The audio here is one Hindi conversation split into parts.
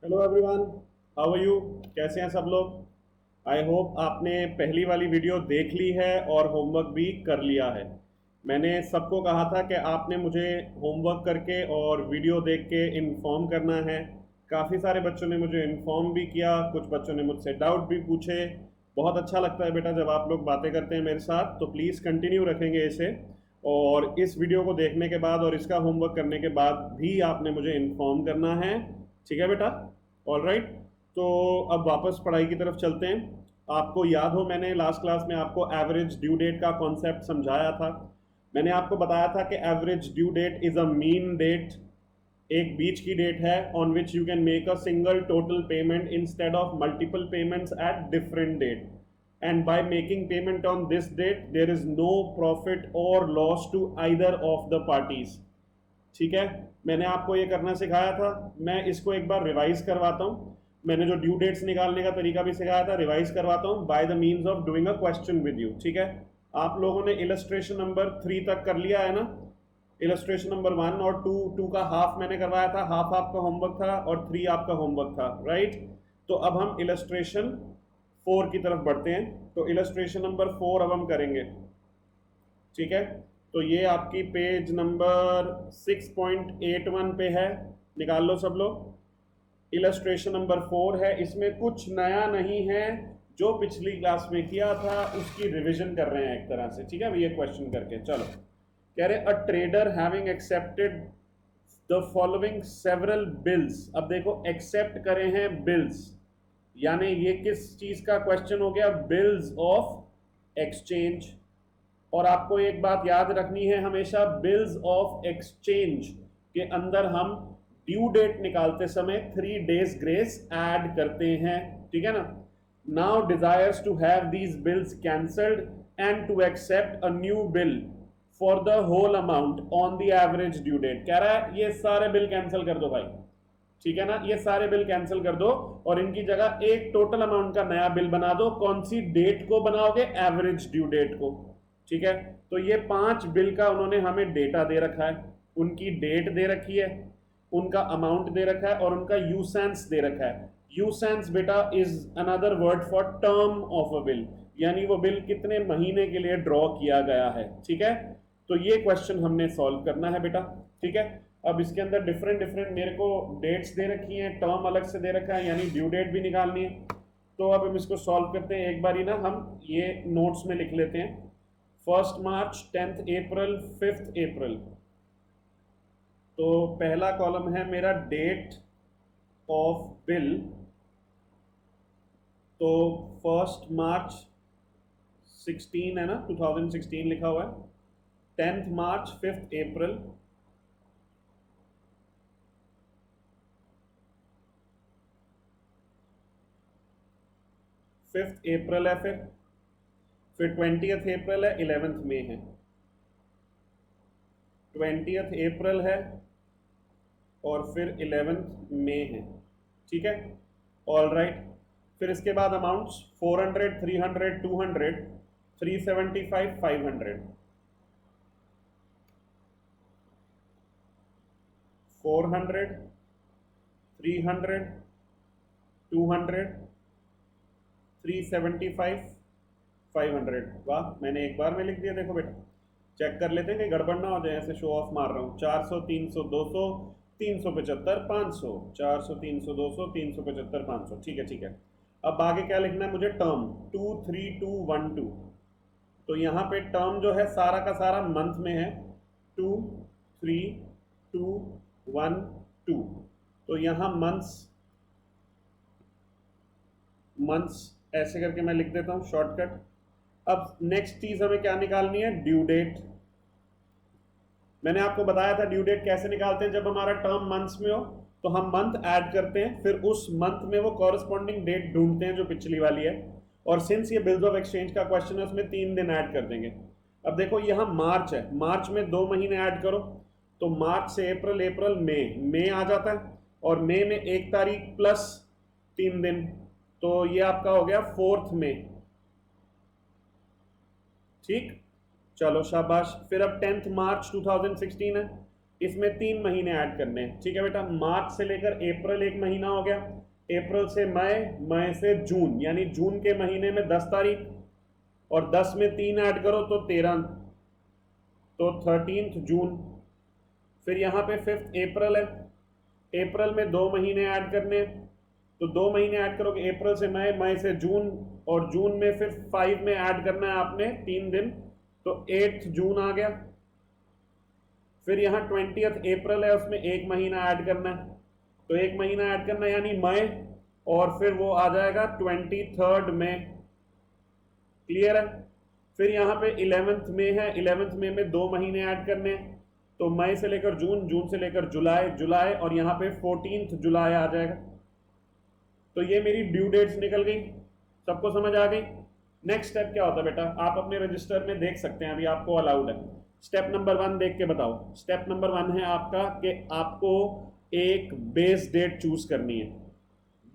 Hello everyone, how are you? कैसे हैं सब लोग? आई होप आपने पहली वाली वीडियो देख ली है और होमवर्क भी कर लिया है। मैंने सबको कहा था कि आपने मुझे होमवर्क करके और वीडियो देख के इन्फॉर्म करना है। काफ़ी सारे बच्चों ने मुझे इन्फॉर्म भी किया, कुछ बच्चों ने मुझसे डाउट भी पूछे। बहुत अच्छा लगता है बेटा जब आप लोग बातें करते हैं मेरे साथ, तो प्लीज़ कंटिन्यू रखेंगे इसे। और इस वीडियो को देखने के बाद और इसका होमवर्क करने के बाद भी आपने मुझे इन्फॉर्म करना है। ठीक है बेटा? All right. तो अब वापस पढ़ाई की तरफ चलते हैं। आपको याद हो मैंने लास्ट क्लास में आपको एवरेज ड्यू डेट का कॉन्सेप्ट समझाया था। मैंने आपको बताया था कि average due date is a mean date, एक बीच की डेट है on which you can make a single total payment instead of multiple payments at different date, and by making payment on this date there is no profit और loss to either of the parties. ठीक है, मैंने आपको ये करना सिखाया था। मैं इसको एक बार रिवाइज करवाता हूँ। मैंने जो ड्यू डेट्स निकालने का तरीका भी सिखाया था, रिवाइज करवाता हूँ by the means of doing a question with you. ठीक है, आप लोगों ने इलस्ट्रेशन नंबर 3 तक कर लिया है ना? इलस्ट्रेशन नंबर 1 और 2, 2 का हाफ मैंने करवाया था, हाफ आपका होमवर्क था और 3 आपका होमवर्क था, राइट? तो अब हम इलस्ट्रेशन 4 की तरफ बढ़ते हैं। तो इलस्ट्रेशन नंबर 4 अब हम करेंगे। ठीक है, तो ये आपकी पेज नंबर 6.81 पे है, निकाल लो सब लोग। इलस्ट्रेशन नंबर 4 है, इसमें कुछ नया नहीं है, जो पिछली क्लास में किया था उसकी रिवीजन कर रहे हैं एक तरह से। ठीक है, ये क्वेश्चन करके चलो। कह रहे a trader having accepted the following several bills. अब देखो एक्सेप्ट करे हैं बिल्स, यानी ये किस चीज का क्वेश्चन हो गया? Bills of exchange. और आपको एक बात याद रखनी है हमेशा, बिल्स ऑफ एक्सचेंज के अंदर हम ड्यू डेट निकालते समय 3 days ग्रेस ऐड करते हैं। ठीक है ना? Now desires to have these bills cancelled and to accept a new bill for the whole amount on the average due date. कह रहा है ये सारे बिल कैंसिल कर दो भाई। ठीक है ना, ये सारे बिल कैंसिल कर दो और इनकी जगह एक टोटल अमाउंट का नया बिल बना दो। कौन सी डेट को बनाओगे? एवरेज ड्यू डेट को। ठीक है, तो ये 5 बिल का उन्होंने हमें डेटा दे रखा है, उनकी डेट दे रखी है, उनका अमाउंट दे रखा है और उनका यूसेंस दे रखा है। यूसेंस बेटा is another word for term of a bill, यानी वो बिल कितने महीने के लिए ड्रॉ किया गया है। ठीक है, तो ये क्वेश्चन हमने सॉल्व करना है बेटा। ठीक है, अब इसके अंदर डिफरेंट डिफरेंट मेरे को डेट्स दे रखी हैं, टर्म अलग से दे रखा है, यानी ड्यू डेट भी निकालनी है। तो अब हम इसको सॉल्व करते हैं एक बार ही ना, हम ये नोट्स में लिख लेते हैं। 1 मार्च, 10 अप्रैल, 5 अप्रैल। तो पहला कॉलम है मेरा डेट ऑफ बिल। तो 1 मार्च 16 है ना, 2016 लिखा हुआ है। 10 मार्च, 5 अप्रैल, 5 अप्रैल है। फिर 20th अप्रैल है, 11th मई है। 20th अप्रैल है और फिर 11th मई है। ठीक है, ऑल राइट। फिर इसके बाद अमाउंट्स 400, 300, 200, 375, 500। 400, 300, 200, 375, 500। वाह, मैंने एक बार में लिख दिया। देखो बेटा, चेक कर लेते हैं कि गड़बड़ ना हो जाए, ऐसे शो ऑफ मार रहा हूँ। 400, 300, 200, 375, 500, 400, 300, 200, 375, 500। ठीक है, ठीक है। अब आगे क्या लिखना है मुझे? टर्म 2, 3, 2, 1, 2। तो यहाँ पे टर्म जो है सारा का सारा मंथ में है, 2, 3, 2, 1, 2। तो यहाँ मंथ्स, मंथ्स ऐसे करके मैं लिख देता हूँ शॉर्टकट। अब नेक्स्ट चीज हमें क्या निकालनी है? Due date. मैंने आपको बताया था ड्यू डेट कैसे निकालते हैं। जब हमारा टर्म मंथ्स में हो तो हम मंथ ऐड करते हैं, फिर उस मंथ में वो कॉरेस्पॉन्डिंग डेट ढूंढते हैं जो पिछली वाली है। और सिंस ये बिल्स ऑफ एक्सचेंज का क्वेश्चन है, उसमें 3 दिन ऐड कर देंगे। अब देखो यहाँ मार्च है, मार्च में 2 महीने ऐड करो, तो मार्च से अप्रैल, अप्रैल मई आ जाता है। और मई में 1 तारीख प्लस 3 दिन, तो ये आपका हो गया 4th मई। ठीक, चलो शाबाश। फिर अब 10th मार्च 2016 है, इसमें 3 महीने ऐड करने हैं, ठीक है बेटा। मार्च से लेकर अप्रैल एक महीना हो गया, अप्रैल से मई, मई से जून, यानी जून के महीने में 10 तारीख, और 10 में 3 ऐड करो तो 13, तो 13 जून। फिर यहाँ पे 5 अप्रैल है, अप्रैल में 2 महीने ऐड करने हैं, तो 2 महीने ऐड करोगे अप्रैल से मई, मई से जून, और जून में फिर 5 में ऐड करना है आपने 3 दिन, तो 8 जून आ गया। फिर यहाँ 20 अप्रैल है, उसमें 1 महीना ऐड करना है, तो 1 महीना ऐड करना है यानी मई, और फिर वो आ जाएगा 23 मई। क्लियर है। फिर यहाँ पे 11 मई है, 11 मई में 2 महीने ऐड करने हैं, तो मई से लेकर जून, जून से लेकर जुलाई, जुलाई, और यहाँ पे 14 जुलाई आ जाएगा। तो ये मेरी ड्यू डेट्स निकल गई, सबको समझ आ गई। नेक्स्ट स्टेप क्या होता है बेटा, आप अपने रजिस्टर में देख सकते हैं, अभी आपको अलाउड है। स्टेप नंबर 1 देख के बताओ। स्टेप नंबर 1 है आपका कि आपको एक बेस डेट चूज करनी है।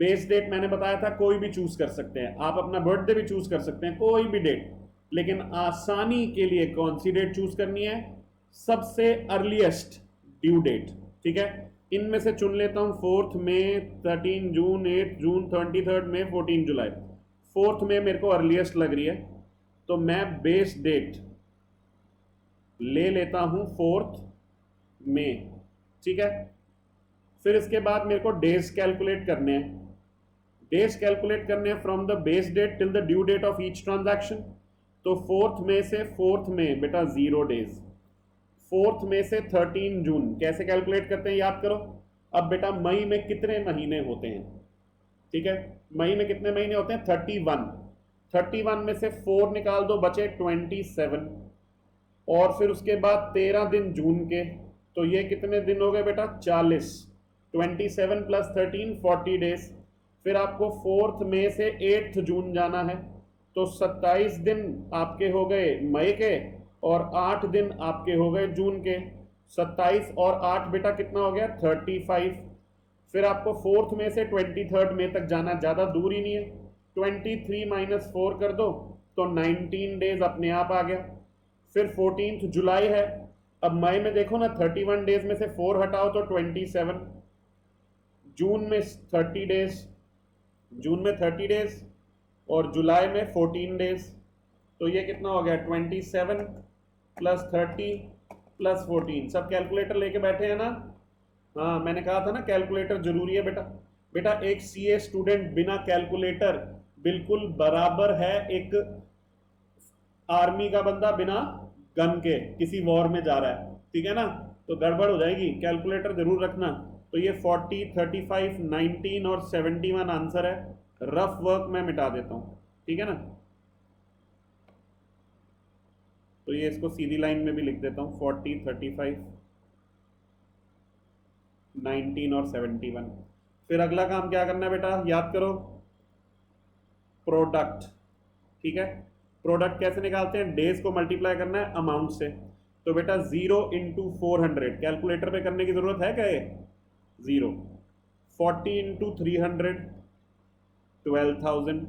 बेस डेट मैंने बताया था कोई भी चूज कर सकते हैं, आप अपना बर्थडे भी चूज कर सकते हैं, कोई भी डेट, लेकिन आसानी के लिए कौन सी डेट चूज करनी है, सबसे अर्लीस्ट ड्यू डेट, ठीक है। इनमें से चुन लेता हूं 4 मई, 13 जून, 8 जून, 23 मई, 14 जुलाई। 4 मई मेरे को अर्लीस्ट लग रही है, तो मैं बेस डेट ले लेता हूं 4 मई, ठीक है। फिर इसके बाद मेरे को डेज कैलकुलेट करने हैं, डेज कैलकुलेट करने हैं from the base date till the due date of each transaction. तो 4 मई से 4 मई बेटा 0 डेज, 4 मई से 13 जून कैसे कैलकुलेट करते हैं याद करो। अब बेटा मई में कितने महीने होते हैं, ठीक है, मई में कितने महीने होते हैं, 31, 31 में से 4 निकाल दो, बचे 27, और फिर उसके बाद 13 दिन जून के, तो ये कितने दिन हो गए बेटा, 40, 27 प्लस 13 40 डेज। फिर आपको 4 मई से 8 जून जाना है, तो 27 दिन आपके हो गए मई के, और 8 दिन आपके हो गए जून के। 27 और 8 बेटा कितना हो गया, 35। फिर आपको 4 मई से 23 मई तक जाना, ज़्यादा दूर ही नहीं है, 23 माइनस 4 कर दो तो 19 डेज अपने आप आ गया। फिर 14 जुलाई है, अब मई में देखो ना 31 डेज में से 4 हटाओ तो 27, जून में 30 डेज, जून में 30 डेज, और जुलाई में 14 डेज, तो ये कितना हो गया, 27 प्लस 30 प्लस 14। सब कैलकुलेटर लेके बैठे हैं ना, हाँ मैंने कहा था ना कैलकुलेटर जरूरी है बेटा। बेटा एक सीए स्टूडेंट बिना कैलकुलेटर बिल्कुल बराबर है एक आर्मी का बंदा बिना गन के किसी वॉर में जा रहा है, ठीक है ना, तो गड़बड़ हो जाएगी, कैलकुलेटर जरूर रखना। तो ये 40, 35, 19 और 71 आंसर है। रफ वर्क मैं मिटा देता हूं, ठीक है ना, तो ये इसको सीधी लाइन में भी लिख देता हूं, 40, 35, 19 और 71। फिर अगला काम क्या करना है बेटा, याद करो, प्रोडक्ट, ठीक है। प्रोडक्ट कैसे निकालते हैं, डेज को मल्टीप्लाई करना है अमाउंट से, तो बेटा 0 इंटू 400, कैलकुलेटर पे करने की जरूरत है क्या, ये 0, 40 इंटू 300 12,000,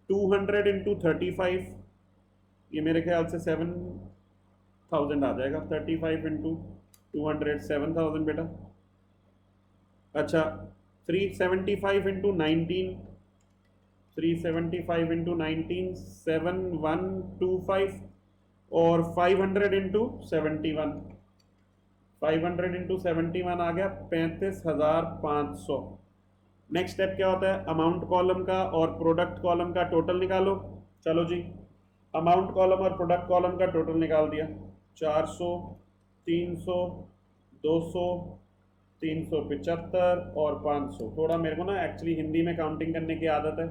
200 इंटू 35, ये मेरे ख्याल से 7,000 आ जाएगा, 35 इंटू 200 7,000 बेटा। अच्छा 375 इंटू 19, 375 इंटू 19 7125, और 500 इंटू 71, 500 इंटू 71 आ गया 35,500। नेक्स्ट स्टेप क्या होता है, अमाउंट कॉलम का और प्रोडक्ट कॉलम का टोटल निकालो। चलो जी, अमाउंट कॉलम और प्रोडक्ट कॉलम का टोटल निकाल दिया, 400, 300, 200, 375 और 500। थोड़ा मेरे को ना एक्चुअली हिंदी में काउंटिंग करने की आदत है,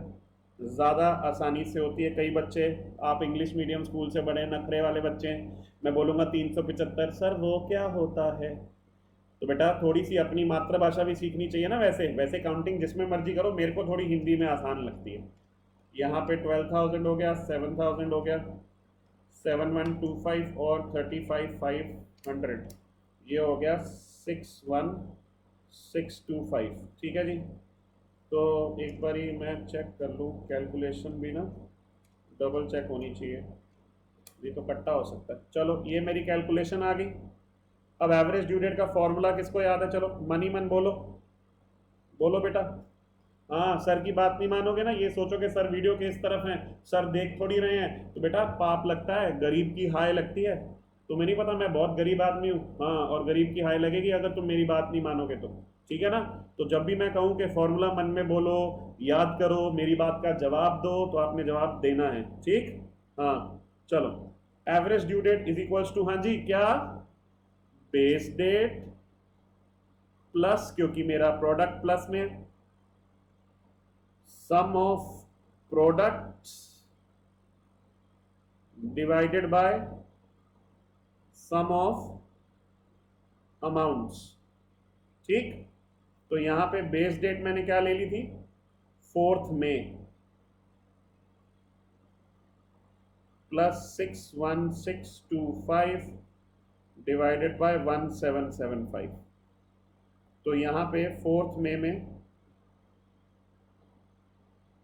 ज़्यादा आसानी से होती है। कई बच्चे, आप इंग्लिश मीडियम स्कूल से बड़े नखरे वाले बच्चे हैं, मैं बोलूँगा 375, सर वो क्या होता है, तो बेटा थोड़ी सी अपनी मातृभाषा भी सीखनी चाहिए ना। वैसे वैसे काउंटिंग जिसमें मर्जी करो, मेरे को थोड़ी हिंदी में आसान लगती है। यहाँ पे 12,000 हो गया, 7,000 हो गया, 7125 और 35,500, ये हो गया 61,625, ठीक है जी। तो एक बार ही मैं चेक कर लूँ, कैलकुलेशन भी ना डबल चेक होनी चाहिए, ये तो कट्टा हो सकता है। चलो ये मेरी कैलकुलेशन आ गई। अब एवरेज ड्यू डेट का फॉर्मूला किसको याद है? चलो मन ही मन बोलो, बोलो बेटा। हाँ, सर की बात नहीं मानोगे ना, ये सोचोगे सर वीडियो के इस तरफ हैं, सर देख थोड़ी रहे हैं, तो बेटा पाप लगता है, गरीब की हाय लगती है। तुम्हें नहीं पता मैं बहुत गरीब आदमी हूँ, हाँ, और गरीब की हाय लगेगी अगर तुम मेरी बात नहीं मानोगे तो। ठीक है ना? तो जब भी मैं कहूँ कि फॉर्मूला मन में बोलो, याद करो, मेरी बात का जवाब दो, तो आपने जवाब देना है, ठीक? हाँ, चलो। Average due date is equals to, हाँ जी, क्या? बेस डेट प्लस, क्योंकि मेरा प्रोडक्ट प्लस में, sum of products divided by sum of amounts. ठीक? तो यहां पे बेस डेट मैंने क्या ले ली थी? 4 मई प्लस 61625 डिवाइडेड बाय 1775। तो यहां पे 4 मई में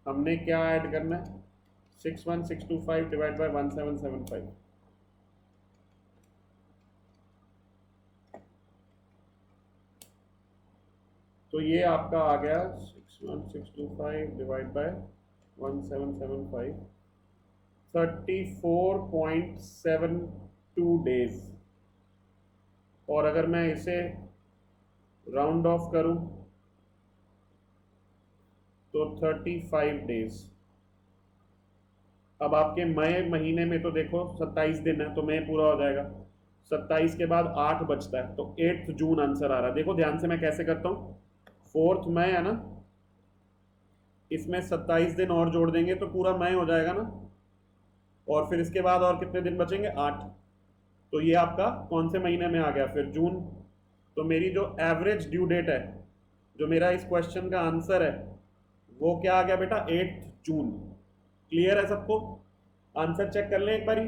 हमने क्या ऐड करना है? 61625 डिवाइड बाय 1775। तो ये आपका आ गया 61625 डिवाइड बाय 1775, 34.72 डेज। और अगर मैं इसे राउंड ऑफ करूं तो 35 डेज। अब आपके मई महीने में तो देखो 27 दिन है, तो मई पूरा हो जाएगा, 27 के बाद 8 बचता है, तो 8 जून आंसर आ रहा है। देखो ध्यान से मैं कैसे करता हूं, 4 मई है ना, इसमें 27 दिन और जोड़ देंगे तो पूरा मई हो जाएगा ना, और फिर इसके बाद और कितने दिन बचेंगे? 8। तो ये आपका कौन से महीने में आ गया फिर? जून। तो मेरी जो एवरेज ड्यू डेट है, जो मेरा इस क्वेश्चन का आंसर है, वो क्या आ गया बेटा? 8 जून। क्लियर है सबको? आंसर चेक कर लें एक बारी,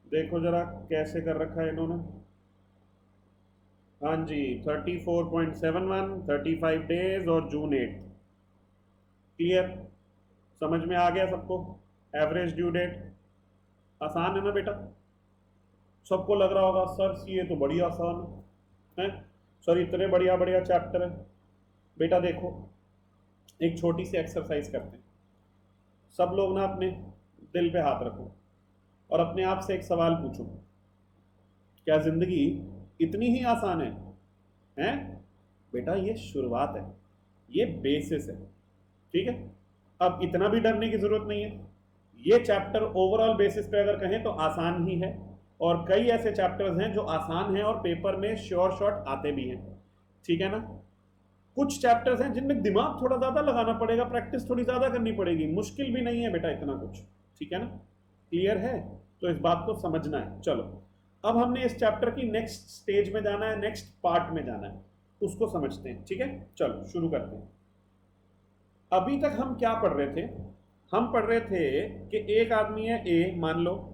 देखो जरा कैसे कर रखा है इन्होंने। हाँ जी, 34.71, 35 डेज और जून 8। क्लियर? समझ में आ गया सबको? एवरेज ड्यू डेट आसान है ना बेटा? सबको लग रहा होगा सर ये तो बड़ी आसान है, सर इतने बढ़िया बढ़िया चैप्टर है। बेटा देखो, एक छोटी सी एक्सरसाइज करते हैं। सब लोग ना अपने दिल पे हाथ रखो और अपने आप से एक सवाल पूछो, क्या जिंदगी इतनी ही आसान है? हैं? बेटा ये शुरुआत है, ये बेसिस है, ठीक है? अब इतना भी डरने की जरूरत नहीं है। ये चैप्टर ओवरऑल बेसिस पे अगर कहें तो आसान ही है, और कई ऐसे चैप्टर्स हैं जो आसान हैं और पेपर में श्योर शॉट आते भी हैं, ठीक है ना? कुछ चैप्टर्स हैं जिनमें दिमाग थोड़ा ज्यादा लगाना पड़ेगा, प्रैक्टिस थोड़ी ज्यादा करनी पड़ेगी, मुश्किल भी नहीं है बेटा इतना कुछ, ठीक है ना? क्लियर है? तो इस बात को समझना है। चलो, अब हमने इस चैप्टर की नेक्स्ट स्टेज में जाना है, नेक्स्ट पार्ट में जाना है, उसको समझते हैं, ठीक है? चलो शुरू करते हैं। अभी तक हम क्या पढ़ रहे थे? हम पढ़ रहे थे कि एक आदमी है ए, मान लो,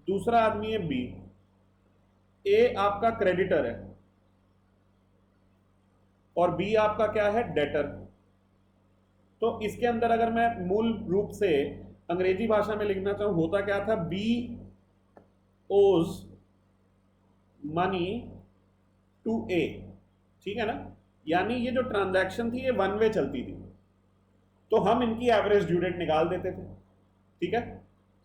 दूसरा आदमी है बी। ए आपका क्रेडिटर है और बी आपका क्या है? डेटर। तो इसके अंदर अगर मैं मूल रूप से अंग्रेजी भाषा में लिखना चाहूं, होता क्या था? बी ओज मनी टू ए, ठीक है ना? यानी ये जो ट्रांजैक्शन थी ये वन वे चलती थी, तो हम इनकी एवरेज ड्यू डेट निकाल देते थे, ठीक है?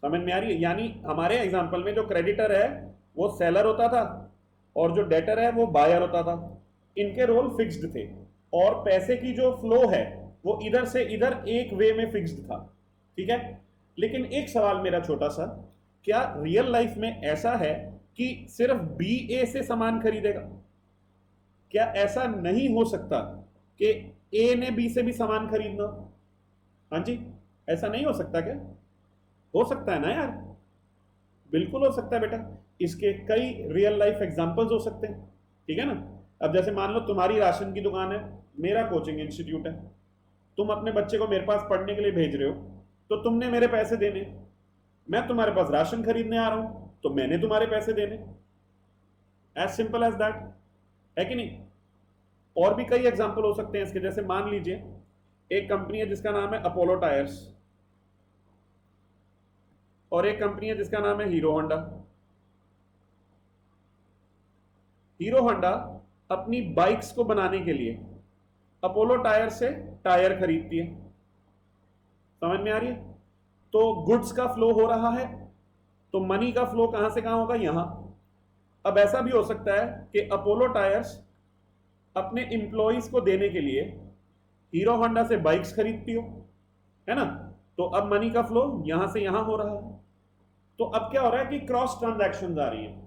समझ में आ रही है? यानी हमारे एग्जांपल में जो क्रेडिटर है वो सेलर होता था और जो डेटर है वो बायर होता था। इनके रोल फिक्स्ड थे और पैसे की जो फ्लो है वो इधर से इधर एक वे में फिक्स्ड था, ठीक है? लेकिन एक सवाल मेरा छोटा सा, क्या रियल लाइफ में ऐसा है कि सिर्फ बी ए से सामान खरीदेगा? क्या ऐसा नहीं हो सकता कि ए ने बी से भी सामान खरीदना? हाँ जी, ऐसा नहीं हो सकता क्या? हो सकता है ना यार, बिल्कुल हो सकता है बेटा। इसके कई रियल लाइफ एग्जांपल्स हो सकते हैं, ठीक है ना? अब जैसे मान लो तुम्हारी राशन की दुकान है, मेरा कोचिंग इंस्टीट्यूट है, तुम अपने बच्चे को मेरे पास पढ़ने के लिए भेज रहे हो, तो तुमने मेरे पैसे देने, मैं तुम्हारे पास राशन खरीदने आ रहा हूं तो मैंने तुम्हारे पैसे देने, एज सिंपल एज दैट, है कि नहीं? और भी कई एग्जांपल हो सकते हैं इसके, जैसे मान लीजिए एक कंपनी है जिसका नाम है अपोलो टायर्स और एक कंपनी है जिसका नाम है हीरो होंडा। हीरो होंडा अपनी बाइक्स को बनाने के लिए अपोलो टायर से टायर खरीदती है। समझ में आ रही है? तो गुड्स का फ्लो हो रहा है, तो मनी का फ्लो कहां से कहां होगा? यहां। अब ऐसा भी हो सकता है कि अपोलो टायर्स अपने इंप्लॉइज को देने के लिए हीरो होंडा से बाइक्स खरीदती हो, है ना? तो अब मनी का फ्लो यहां से यहां हो रहा है। तो अब क्या हो रहा है कि क्रॉस ट्रांजैक्शंस आ रही हैं।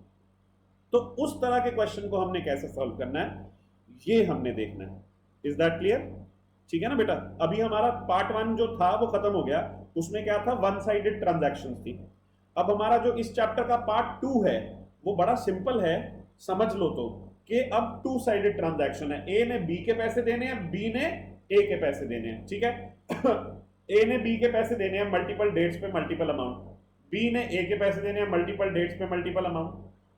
तो उस तरह के क्वेश्चन को हमने कैसे सॉल्व करना है, ये हमने देखना है। Is that clear? ठीक है ना बेटा? अभी हमारा पार्ट 1 जो था वो खत्म हो गया, उसमें क्या था? वन साइडेड ट्रांजैक्शन थी। अब हमारा जो इस चैप्टर का पार्ट 2 है वो बड़ा सिंपल है, समझ लो तो, कि अब टू साइडेड ट्रांजैक्शन है। ए ने बी के पैसे देने हैं, बी ने ए के पैसे देने हैं, ठीक है? ए ने बी के पैसे देने हैं मल्टीपल डेट्स पे मल्टीपल अमाउंट, बी ने ए के पैसे देने हैं मल्टीपल डेट्स पे मल्टीपल अमाउंट।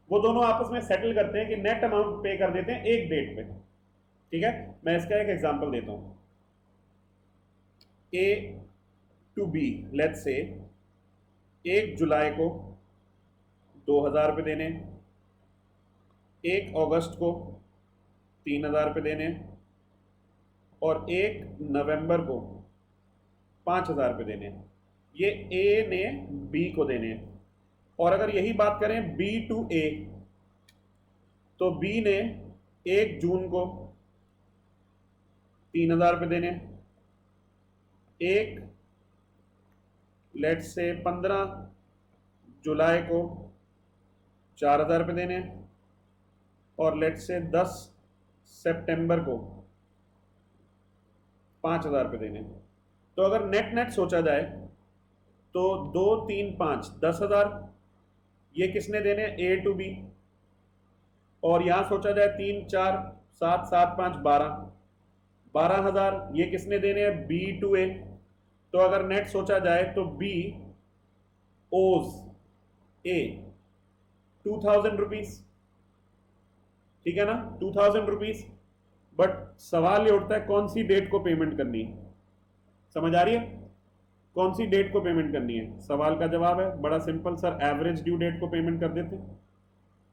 वो दोनों आपस में सेटल करते हैं कि नेट अमाउंट पे कर देते हैं एक डेट पे, ठीक है? मैं इसका एक एग्जांपल देता हूं। ए टू बी, लेट्स से 1 जुलाई को 2000 रुपये देने, 1 अगस्त को 3000 रुपये देने, और 1 नवंबर को 5000 रुपये देने। ये ए ने बी को देने। और अगर यही बात करें बी टू ए, तो बी ने 1 जून को 3000 रुपये देने, एक लेट्स से 15 जुलाई को 4000 रुपये देने, और लेट्स से 10 सितंबर को 5000 रुपये देने। तो अगर नेट नेट सोचा जाए तो 2 3 5 10,000 ये किसने देने? ए टू बी। और यहां सोचा जाए 3 4 7 7 5 12,000 ये किसने देने हैं? बी टू ए। तो अगर नेट सोचा जाए तो बी ओज ए 2000 रुपीज, ठीक है ना? 2000 रुपीज। बट सवाल ये उठता है कौन सी डेट को पेमेंट करनी है? समझ आ रही है? कौन सी डेट को पेमेंट करनी है? सवाल का जवाब है बड़ा simple sir, average due date को पेमेंट कर देते हैं।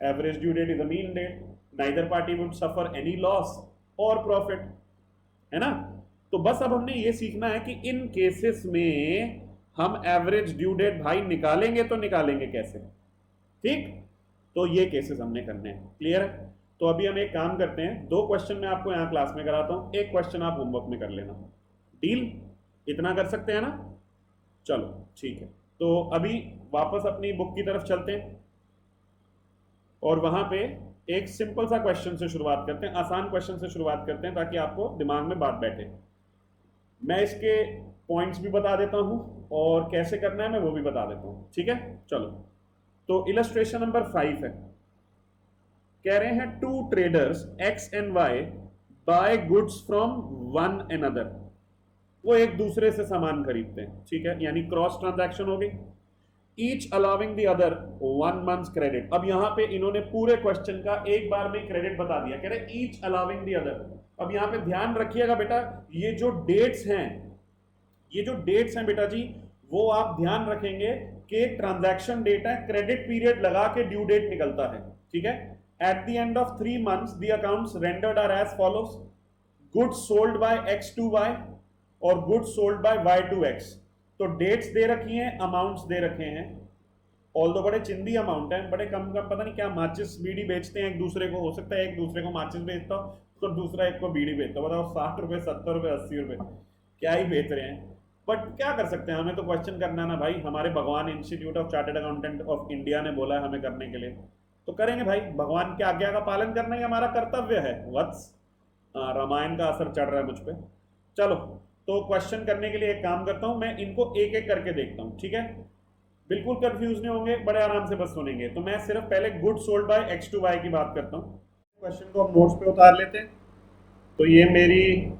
Average due date is a mean date, neither party would suffer any loss or profit, है ना? तो बस अब हमने ये सीखना है कि इन केसेस में हम एवरेज ड्यू डेट भाई निकालेंगे तो निकालेंगे कैसे, ठीक? तो ये केसेस हमने करने हैं। क्लियर है? तो अभी हम एक काम करते हैं, 2 क्वेश्चन मैं आपको यहाँ क्लास में कराता हूँ, 1 क्वेश्चन आप होमवर्क में कर लेना। डील? इतना कर सकते हैं ना? चलो ठीक है। तो अभी वापस अपनी बुक की तरफ चलते हैं और वहां पे एक सिंपल सा क्वेश्चन से शुरुआत करते हैं, आसान क्वेश्चन से शुरुआत करते हैं ताकि आपको दिमाग में बात बैठे। मैं इसके पॉइंट्स भी बता देता हूं और कैसे करना है मैं वो भी बता देता हूं, ठीक है? चलो, तो इलस्ट्रेशन नंबर 5 है। कह रहे हैं 2 traders X and Y buy goods from one another. वो एक दूसरे से सामान खरीदते हैं, ठीक है? यानी क्रॉस ट्रांजैक्शन हो गई। Each allowing the other 1 month credit. अब यहां पे इन्होंने पूरे क्वेश्चन का एक बार में क्रेडिट बता दिया, कह रहे ईच अलाउिंग द अदर। अब यहां पे ध्यान रखिएगा बेटा, ये जो डेट्स हैं बेटा जी, वो आप ध्यान रखेंगे कि ट्रांजैक्शन डेट है, क्रेडिट पीरियड लगा के ड्यू डेट निकलता है, ठीक है? At the end of 3 months the accounts rendered are as follows: goods sold by X to Y और goods sold by Y to X. तो डेट्स दे रखी हैं, अमाउंट्स दे रखे हैं, ऑल दो बड़े चिंदी अमाउंट है, बड़े कम कम, पता नहीं क्या माचिस बीड़ी बेचते हैं एक दूसरे को, हो सकता है एक दूसरे को माचिस बेचता हो तो दूसरा एक को बीड़ी बेचता हो। बताओ 60 रुपए 70 रुपए 80 रुपए क्या ही बेच रहे हैं। बट क्या कर सकते हैं, हमें तो क्वेश्चन करना है ना भाई। हमारे भगवान institute of chartered accountant of India ने बोला है हमें करने के लिए, तो करेंगे भाई। भगवान की आज्ञा का पालन करना ही हमारा कर्तव्य है। वत्स, रामायण का असर चढ़ रहा है मुझ पर। चलो, तो क्वेश्चन करने के लिए एक काम करता हूं, मैं इनको एक एक करके देखता हूं, ठीक है? बिल्कुल कंफ्यूज नहीं होंगे, बड़े आराम से बस सुनेंगे। तो मैं सिर्फ पहले good sold by X to Y की बात करता हूं। क्वेश्चन को हम नोट्स पे उतार लेते हैं। तो ये मेरी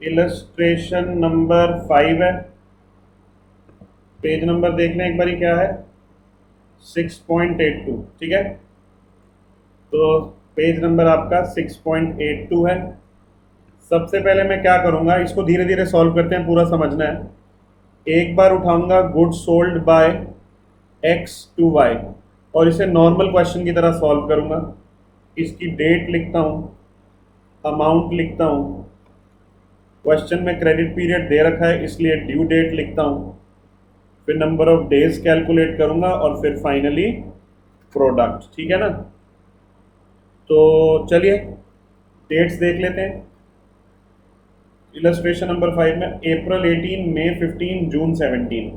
इलस्ट्रेशन नंबर 5 है। पेज नंबर देखना एक बारी क्या है, 6.82, ठीक है? तो पेज नंबर आपका 6.82 है। सबसे पहले मैं क्या करूंगा, इसको धीरे धीरे सॉल्व करते हैं, पूरा समझना है। एक बार उठाऊंगा goods sold by X to Y और इसे नॉर्मल क्वेश्चन की तरह सॉल्व करूंगा। इसकी डेट लिखता हूँ, अमाउंट लिखता हूँ, क्वेश्चन में क्रेडिट पीरियड दे रखा है इसलिए ड्यू डेट लिखता हूँ, फिर नंबर ऑफ डेज कैलकुलेट करूंगा और फिर फाइनली प्रोडक्ट। ठीक है ना। तो चलिए डेट्स देख लेते हैं। इलस्ट्रेशन नंबर 5 में अप्रैल 18, मई 15, जून 17।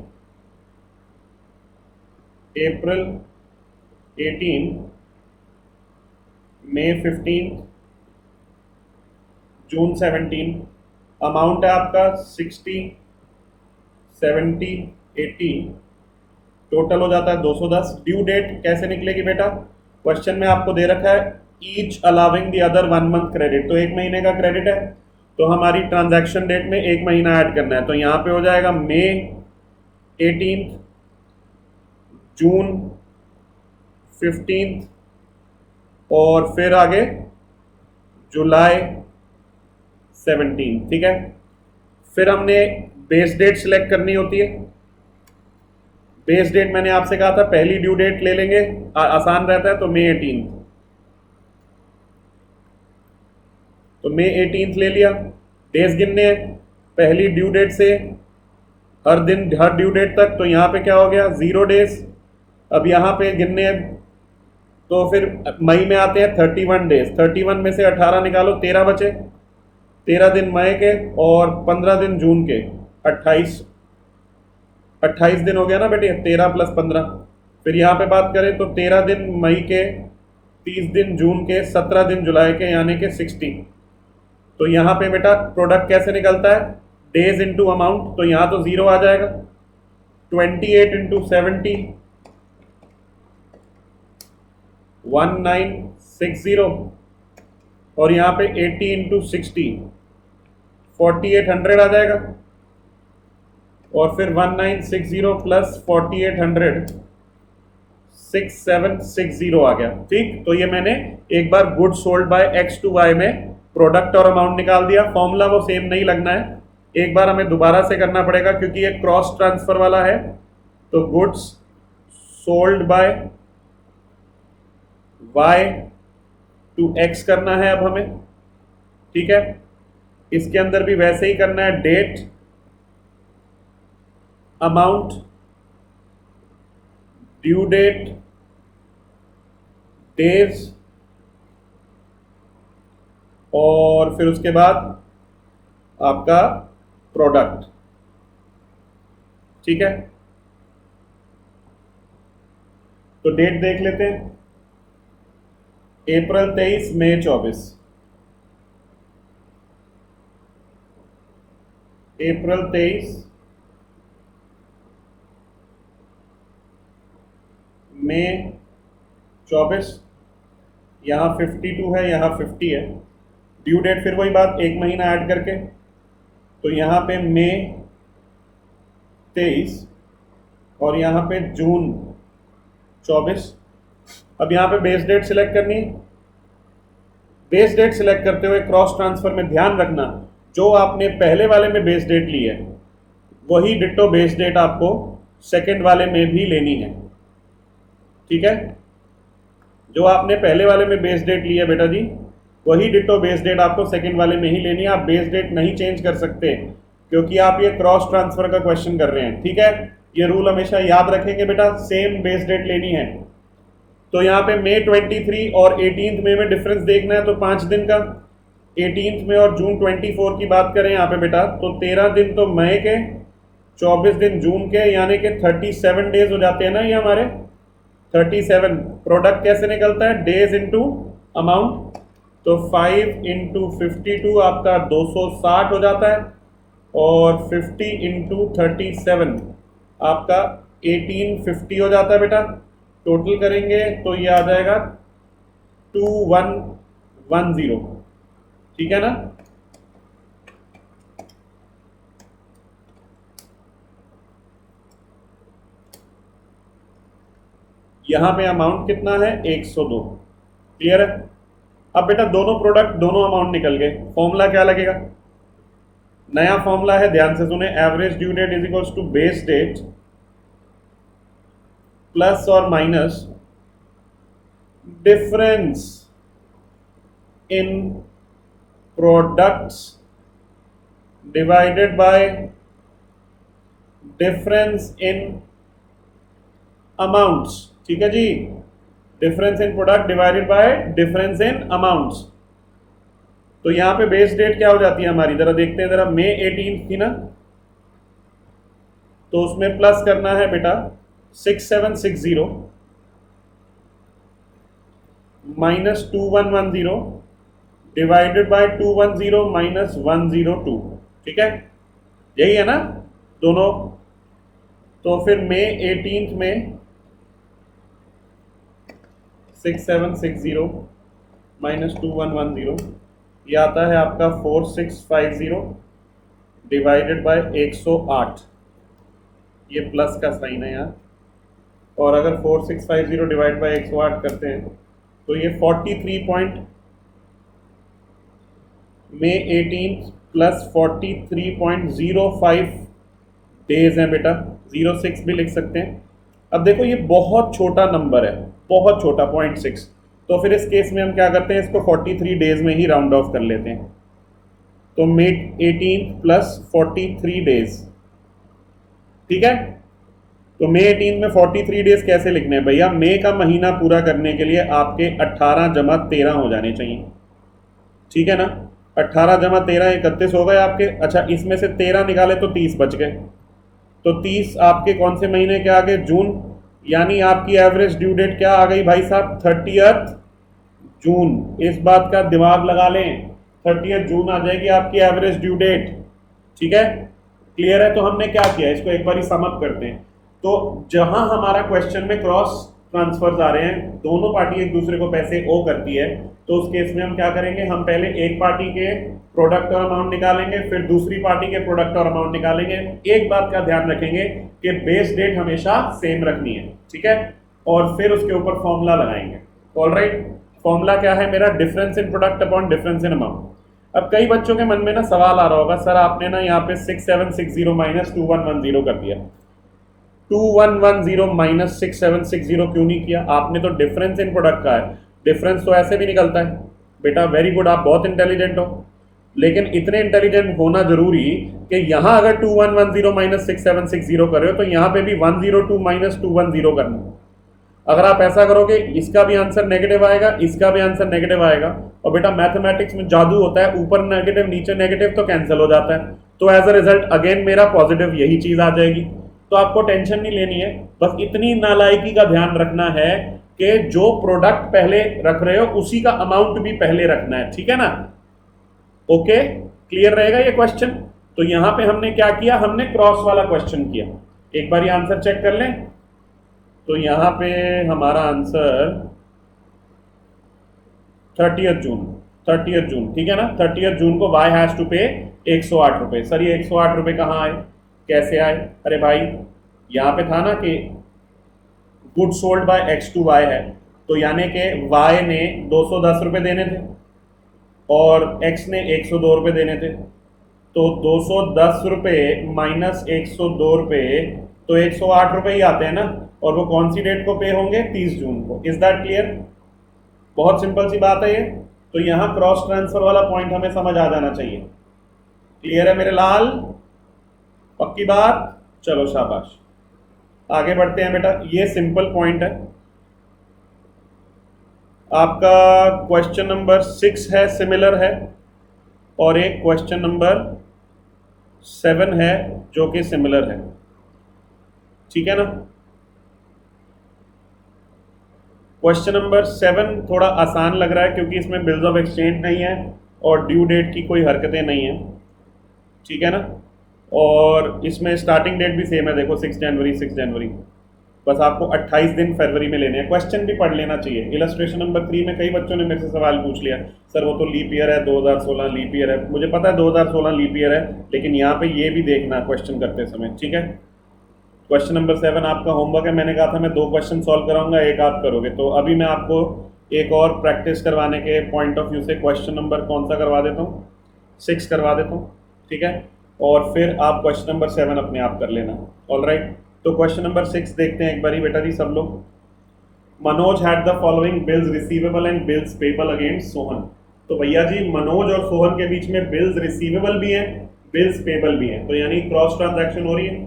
अप्रैल 18, मई 15, जून 17। अमाउंट है आपका 60, 70, 80, टोटल हो जाता है 210। ड्यू डेट कैसे निकलेगी बेटा, क्वेश्चन में आपको दे रखा है each allowing the other 1 month credit, तो 1 महीने का क्रेडिट है तो हमारी ट्रांजैक्शन डेट में 1 महीना ऐड करना है, तो यहाँ पे हो जाएगा मई 18, जून 15 और फिर आगे जुलाई 17। ठीक है। फिर हमने बेस डेट सिलेक्ट करनी होती है। बेस डेट मैंने आपसे कहा था पहली ड्यू डेट ले लेंगे, आसान रहता है, तो मई 18, तो मई 18 ले लिया। डेज गिनने हैं पहली ड्यू डेट से हर दिन हर ड्यू डेट तक, तो यहाँ पे क्या हो गया 0 डेज। अब यहाँ पे गिनने हैं तो फिर मई में आते हैं 31 डेज, 31 में से 18 निकालो 13 बचे, 13 दिन मई के और 15 दिन जून के, 28 दिन हो गया ना बेटे, 13 प्लस 15। फिर यहाँ पे बात करें तो 13 दिन मई के, 30 दिन जून के, 17 दिन जुलाई के, यानी कि 60। तो यहाँ पे बेटा प्रोडक्ट कैसे निकलता है, डेज इंटू अमाउंट, तो यहाँ तो 0 आ जाएगा। 28 इंटू 70, 1960, और यहाँ पे 80 इंटू 60, 4800 आ जाएगा, और फिर 1960 प्लस 4800, 6760 आ गया। ठीक, तो ये मैंने एक बार good sold by X to Y में प्रोडक्ट और अमाउंट निकाल दिया। फॉर्मूला वो सेम नहीं लगना है, एक बार हमें दोबारा से करना पड़ेगा क्योंकि ये क्रॉस ट्रांसफर वाला है। तो goods sold by Y to X करना है अब हमें। ठीक है, इसके अंदर भी वैसे ही करना है, date, amount, due date, days, और फिर उसके बाद आपका प्रोडक्ट। ठीक है, तो डेट देख लेते हैं, अप्रैल 23, मई 24। अप्रैल 23, मई 24, यहाँ 52 है, यहाँ 50 है। ड्यू डेट फिर वही बात, 1 महीना ऐड करके, तो यहाँ पे मई 23 और यहाँ पे जून 24। अब यहाँ पे बेस डेट सिलेक्ट करनी है। बेस डेट सिलेक्ट करते हुए क्रॉस ट्रांसफर में ध्यान रखना, जो आपने पहले वाले में बेस डेट ली है वही डिट्टो बेस डेट आपको सेकंड वाले में भी लेनी है। ठीक है, जो आपने पहले वाले में बेस डेट ली है बेटा जी, वही डिट्टो बेस डेट आपको सेकंड वाले में ही लेनी है। आप बेस डेट नहीं चेंज कर सकते क्योंकि आप ये क्रॉस ट्रांसफर का क्वेश्चन कर रहे हैं। ठीक है, ये रूल हमेशा याद रखेंगे बेटा, सेम बेस डेट लेनी है। तो यहाँ पे मई 23 और 18 मई में डिफरेंस देखना है, तो 5 दिन का, 18 में और जून 24 की बात करें यहाँ पे बेटा, तो 13 दिन तो मई के, 24 दिन जून के, यानी कि 37 डेज हो जाते हैं ना ये हमारे, 37। प्रोडक्ट कैसे निकलता है, डेज इंटू अमाउंट, तो 5 इंटू 52 आपका 260 हो जाता है, और 50 इंटू 37 आपका 1850 हो जाता है बेटा। टोटल करेंगे तो ये आ जाएगा 2110। ठीक है ना। यहां पे अमाउंट कितना है, 102। क्लियर है। अब बेटा दोनों प्रोडक्ट दोनों अमाउंट निकल गए, फॉर्मूला क्या लगेगा, नया फॉर्मूला है, ध्यान से सुने, average due date is equals to base date plus और minus difference in products divided by difference in amounts. ठीक है जी, difference in product divided by difference in amounts. तो यहां पे बेस डेट क्या हो जाती है हमारी, जरा देखते हैं, जरा मई 18 थी ना, तो उसमें प्लस करना है बेटा 6760 माइनस 2110 डिवाइडेड बाय 210 माइनस 102। ठीक है, यही है ना दोनों। तो फिर मई 18 में 6760 माइनस 2110 ये आता है आपका 4650 डिवाइडेड बाय 108। ये प्लस का साइन है यहाँ, और अगर 4650 डिवाइड बाय 108 करते हैं तो ये 43 मई 18 प्लस 43.05 डेज हैं बेटा, 06 भी लिख सकते हैं। अब देखो ये बहुत छोटा नंबर है, बहुत छोटा 0.6, तो फिर इस केस में हम क्या करते हैं, इसको 43 डेज में ही राउंड ऑफ कर लेते हैं। तो मई 18 प्लस 43 डेज। ठीक है, तो मई 18 में 43 डेज कैसे लिखने हैं भैया, मई का महीना पूरा करने के लिए आपके 18 जमा 13 हो जाने चाहिए। ठीक है ना, 18 जमा 13 31 हो गए आपके। अच्छा, इसमें से 13 निकाले तो 30 बच गए, तो 30 आपके कौन से महीने के आ गए, जून। यानी आपकी एवरेज ड्यू डेट क्या आ गई भाई साहब, 30 जून। इस बात का दिमाग लगा लें, 30 जून आ जाएगी आपकी एवरेज ड्यू डेट। ठीक है, क्लियर है। तो हमने क्या किया, इसको एक बार सम अप करते हैं। तो जहां हमारा क्वेश्चन में क्रॉस ट्रांसफर्स आ रहे हैं, दोनों पार्टी एक दूसरे को पैसे ओ करती है, तो उस केस में हम क्या करेंगे, हम पहले एक पार्टी के प्रोडक्ट और अमाउंट निकालेंगे, फिर दूसरी पार्टी के प्रोडक्ट और अमाउंट निकालेंगे। एक बात का ध्यान रखेंगे कि बेस डेट हमेशा सेम रखनी है। ठीक है, और फिर उसके ऊपर फॉर्मूला लगाएंगे। ऑलराइट, फॉर्मूला क्या है मेरा, difference in product upon difference in amount. अब कई बच्चों के मन में ना सवाल आ रहा होगा, सर आपने ना यहाँ पे 6760 माइनस 2110 कर दिया, 2110 माइनस 6760 क्यों नहीं किया आपने, तो डिफरेंस इन प्रोडक्ट का है, डिफरेंस तो ऐसे भी निकलता है। बेटा वेरी गुड, आप बहुत इंटेलिजेंट हो, लेकिन इतने इंटेलिजेंट होना जरूरी कि यहां अगर 2110 माइनस 6760 कर रहे हो तो यहां पे भी 102 माइनस 210 करना। अगर आप ऐसा करोगे, इसका भी आंसर नेगेटिव आएगा, इसका भी आंसर नेगेटिव आएगा। और बेटा मैथमेटिक्स में जादू होता है, ऊपर नेगेटिव नीचे नेगेटिव तो कैंसिल हो जाता है, तो एज अ रिजल्ट अगेन मेरा पॉजिटिव यही चीज आ जाएगी। तो आपको टेंशन नहीं लेनी है, बस इतनी नालायकी का ध्यान रखना है कि जो प्रोडक्ट पहले रख रहे हो उसी का अमाउंट भी पहले रखना है। ठीक है ना, ओके, क्लियर रहेगा ये क्वेश्चन। तो यहां पे हमने क्या किया, हमने क्रॉस वाला क्वेश्चन किया। एक बार ये आंसर चेक कर लें, तो यहां पे हमारा आंसर 30 जून, 30 जून, ठीक है ना, 30 जून को वाई हैज टू पे 108 रुपए। सर ये 108 रुपए कहाँ आए, कैसे आए, अरे भाई यहां पे था ना कि good sold by X to Y है, तो यानी कि वाई ने 210 रुपए देने थे और एक्स ने 102 रुपए देने थे, तो 210 रुपए माइनस 102 रुपए तो 108 रुपए ही आते हैं ना, और वो कौन सी डेट को पे होंगे, 30 जून को। इज दैट क्लियर, बहुत सिंपल सी बात है ये। तो यहां क्रॉस ट्रांसफर वाला पॉइंट हमें समझ आ जाना चाहिए। क्लियर है मेरे लाल, पक्की बात, चलो शाबाश, आगे बढ़ते हैं बेटा। ये सिंपल पॉइंट है आपका। क्वेश्चन नंबर 6 है, सिमिलर है, और एक क्वेश्चन नंबर 7 है जो कि सिमिलर है। ठीक है ना, क्वेश्चन नंबर 7 थोड़ा आसान लग रहा है क्योंकि इसमें बिल्स ऑफ एक्सचेंज नहीं है और ड्यू डेट की कोई हरकतें नहीं है। ठीक है ना, और इसमें स्टार्टिंग डेट भी सेम है, देखो 6 जनवरी 6 जनवरी, बस आपको 28 दिन फरवरी में लेने हैं। क्वेश्चन भी पढ़ लेना चाहिए। इलस्ट्रेशन नंबर 3 में कई बच्चों ने मेरे से सवाल पूछ लिया, सर वो तो लीप ईयर है, 2016 लीप ईयर है। मुझे पता है 2016 लीप ईयर है, लेकिन यहाँ पे ये भी देखना क्वेश्चन करते समय। ठीक है, क्वेश्चन नंबर 7 आपका होमवर्क है। मैंने कहा था मैं 2 क्वेश्चन सॉल्व कराऊंगा, एक आप करोगे, तो अभी मैं आपको एक और प्रैक्टिस करवाने के पॉइंट ऑफ व्यू से क्वेश्चन नंबर कौन सा करवा देता हूँ, 6 करवा देता हूँ। ठीक है, और फिर आप क्वेश्चन नंबर 7 अपने आप कर लेना। ऑलराइट, तो क्वेश्चन नंबर 6 देखते हैं एक बारी बेटा जी सब लोग। Manoj had the following bills receivable and bills payable against Sohan. तो भैया जी मनोज और सोहन के बीच में बिल्स रिसीवेबल भी हैं, बिल्स पेबल भी हैं, तो यानी क्रॉस ट्रांजैक्शन हो रही है।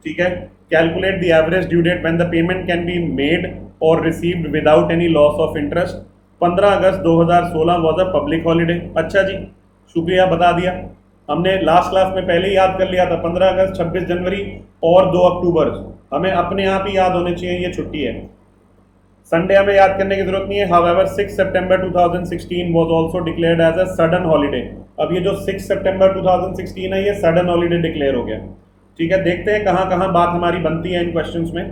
ठीक है। Calculate the average due date when the payment can be made और received without any loss of interest. 15 August 2016 was a public holiday. अच्छा जी, शुक्रिया, बता दिया हमने। लास्ट क्लास में पहले ही याद कर लिया था, 15 अगस्त, 26 जनवरी और 2 अक्टूबर हमें अपने आप ही याद होने चाहिए, ये छुट्टी है। संडे हमें याद करने की जरूरत नहीं है। हाउएवर 6 सितंबर 2016 was also declared as a sudden holiday. अब ये जो 6 सितंबर 2016 है, ये सडन हॉलीडे डिक्लेयर हो गया। ठीक है, देखते हैं कहाँ कहाँ बात हमारी बनती है इन क्वेश्चंस में।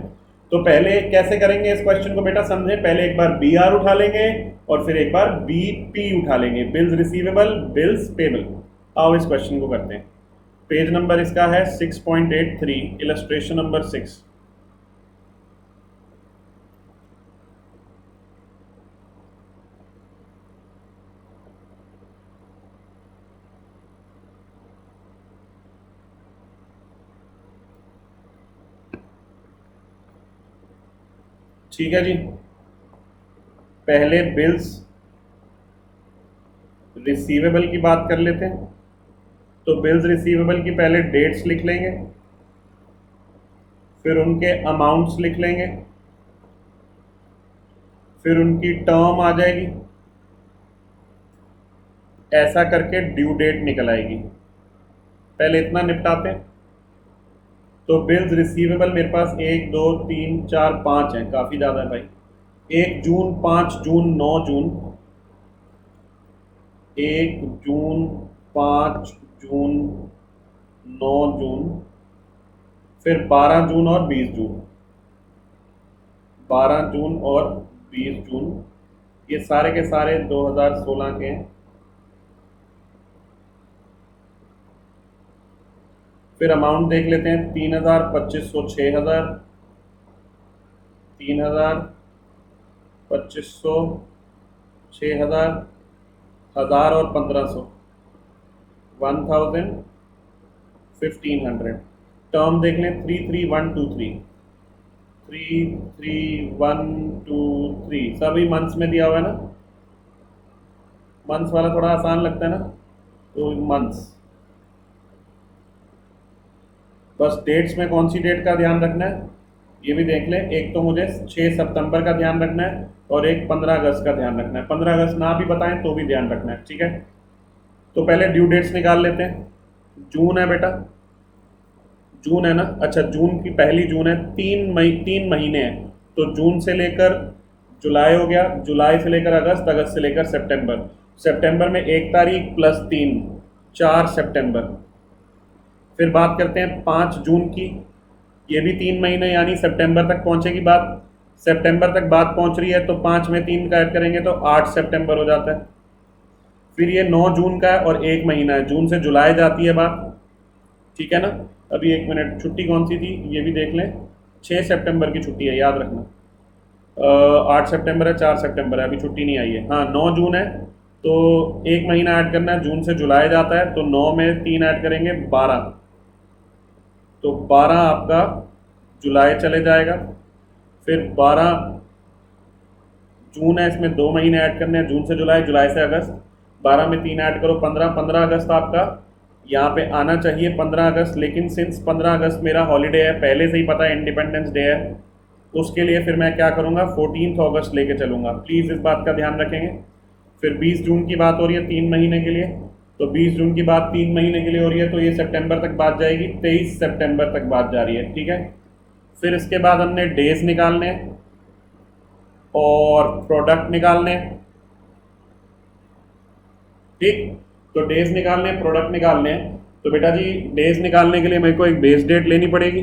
तो पहले कैसे करेंगे इस क्वेश्चन को बेटा, समझे। पहले एक बार बी आर उठा लेंगे और फिर एक बार बी पी उठा लेंगे, बिल्स रिसीवेबल, बिल्स पेबल। आओ इस क्वेश्चन को करते हैं। पेज नंबर इसका है 6.83, इलस्ट्रेशन नंबर 6। ठीक है जी, पहले बिल्स रिसीवेबल की बात कर लेते हैं। तो बिल्स रिसीवेबल की पहले डेट्स लिख लेंगे, फिर उनके अमाउंट्स लिख लेंगे, फिर उनकी टर्म आ जाएगी, ऐसा करके ड्यू डेट निकल आएगी। पहले इतना निपटाते हैं। तो बिल्स रिसीवेबल मेरे पास 1 2 3 4 5 हैं, काफ़ी ज़्यादा है भाई। 1 जून, 5 जून, 9 जून, 1 जून, 5 जून, 9 जून, फिर 12 जून और 20 जून, 12 जून और 20 जून, ये सारे के सारे 2016 के हैं। फिर अमाउंट देख लेते हैं, 3000, 2500, 6000, 3000, 2500, 6000, 1000 और 1500, 1000, 1500। टर्म देख लें, 33123, 33123, सभी मंथ्स में दिया हुआ है ना। मंथ्स वाला थोड़ा आसान लगता है ना, तो मंथ्स। बस डेट्स में कौन सी डेट का ध्यान रखना है ये भी देख लें। एक तो मुझे 6 सितंबर का ध्यान रखना है और एक 15 अगस्त का ध्यान रखना है। 15 अगस्त ना भी बताएं तो भी ध्यान रखना है, ठीक है। तो पहले ड्यू डेट्स निकाल लेते हैं। जून है बेटा, जून है ना। अच्छा, जून की पहली जून है, 3 महीने हैं। तो जून से लेकर जुलाई हो गया, जुलाई से लेकर अगस्त, अगस्त से लेकर सितंबर। सितंबर में 1 तारीख प्लस 3, 4 सितंबर। फिर बात करते हैं 5 जून की, ये भी 3 महीने यानी सितंबर तक पहुंचेगी बात। सितंबर तक बात पहुंच रही है तो 5 में 3 का ऐड करेंगे तो 8 सितंबर हो जाता है। फिर ये 9 जून का है और 1 महीना है, जून से जुलाई जाती है बात, ठीक है ना। अभी 1 मिनट, छुट्टी कौन सी थी ये भी देख लें। 6 सितंबर की छुट्टी है, याद रखना। 8 सितंबर है, 4 सितंबर है, अभी छुट्टी नहीं आई है। हाँ, 9 जून है तो 1 महीना ऐड करना है, जून से जुलाई जाता है तो 9 में 3 ऐड करेंगे 12, तो 12 आपका जुलाई चले जाएगा। फिर 12 जून है, इसमें 2 महीने ऐड करने हैं, जून से जुलाई, जुलाई से अगस्त। 12 में 3 ऐड करो 15, 15 अगस्त आपका यहाँ पे आना चाहिए, 15 अगस्त। लेकिन सिंस 15 अगस्त मेरा हॉलीडे है, पहले से ही पता है इंडिपेंडेंस डे है, उसके लिए फिर मैं क्या करूँगा, 14 अगस्त लेके चलूँगा। प्लीज़ इस बात का ध्यान रखेंगे। फिर 20 जून की बात हो रही है 3 महीने के लिए, तो 20 जून की बात 3 महीने के लिए हो रही है, तो ये सितंबर तक बात जाएगी, 23 सितंबर तक बात जा रही है, ठीक है। फिर इसके बाद हमने डेज निकालने हैं और प्रोडक्ट निकालने हैं, ठीक। तो डेज निकालने हैं, प्रोडक्ट निकालने हैं। तो बेटा जी डेज निकालने के लिए मेरे को एक बेस डेट लेनी पड़ेगी।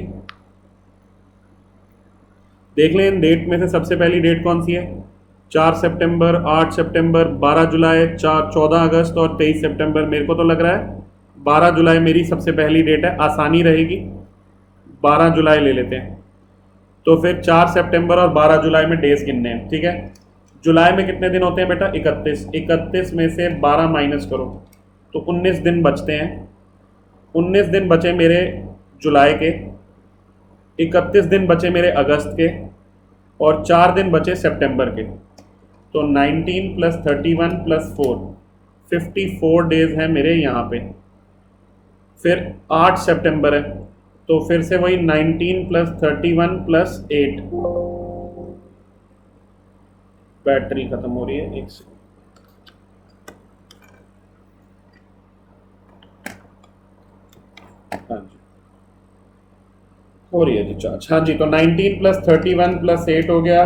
देख लें इन डेट में से सबसे पहली डेट कौन सी है। 4 सितंबर, 8 सितंबर, 12 जुलाई, 14 अगस्त और 23 सितंबर। मेरे को तो लग रहा है 12 जुलाई मेरी सबसे पहली डेट है, आसानी रहेगी, 12 जुलाई ले लेते हैं। तो फिर 4 सितंबर और 12 जुलाई में डेज गिनने हैं, ठीक है। जुलाई में कितने दिन होते हैं बेटा, 31। 31 में से 12 माइनस करो तो 19 दिन बचते हैं। 19 दिन बचे मेरे जुलाई के, 31 दिन बचे मेरे अगस्त के और 4 दिन बचे सितंबर के। तो 19 + 31 + 4, 54 डेज हैं मेरे यहाँ पे। फिर 8 सितंबर है, तो फिर से वही 19 प्लस 31 प्लस 8। बैटरी खत्म हो रही है, एक सेकंड। हाँ जी, हो रही है जी चार्ज। हाँ जी, तो 19 प्लस 31 प्लस 8 हो गया,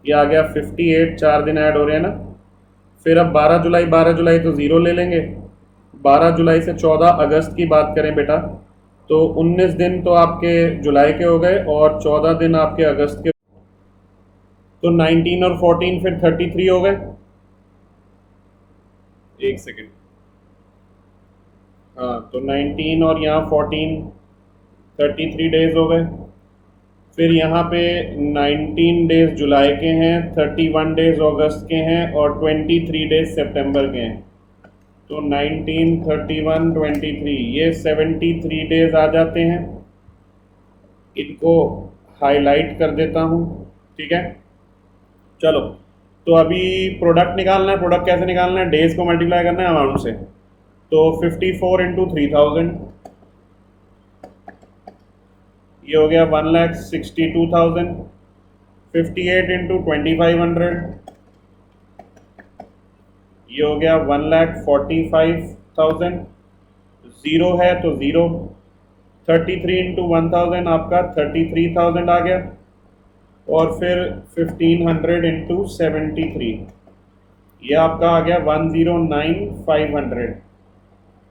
ये आ गया 58। 4 दिन ऐड हो रहे हैं ना। फिर अब 12 जुलाई, 12 जुलाई तो ज़ीरो ले लेंगे। 12 जुलाई से 14 अगस्त की बात करें बेटा, तो 19 दिन तो आपके जुलाई के हो गए और 14 दिन आपके अगस्त के। तो 19 और 14 फिर 33 हो गए। एक सेकेंड। हाँ, तो 19 और यहाँ 14, 33 डेज हो गए। फिर यहाँ पे 19 डेज जुलाई के हैं, 31 डेज अगस्त के हैं और 23 डेज सितंबर के हैं। तो 19, 31, 23, ये 73 डेज आ जाते हैं। इनको हाईलाइट कर देता हूँ, ठीक है। चलो, तो अभी प्रोडक्ट निकालना है। प्रोडक्ट कैसे निकालना है? डेज को मल्टीप्लाई करना है अमाउंट से। तो 54 इंटू 3000, ये हो गया 1,62,000। 58 इंटू 2500, ये हो गया 1,45,000। ज़ीरो है तो ज़ीरो। 33 इंटू 1000 आपका 33,000 आ गया। और फिर 1500 इंटू 73, ये आपका आ गया 109,500।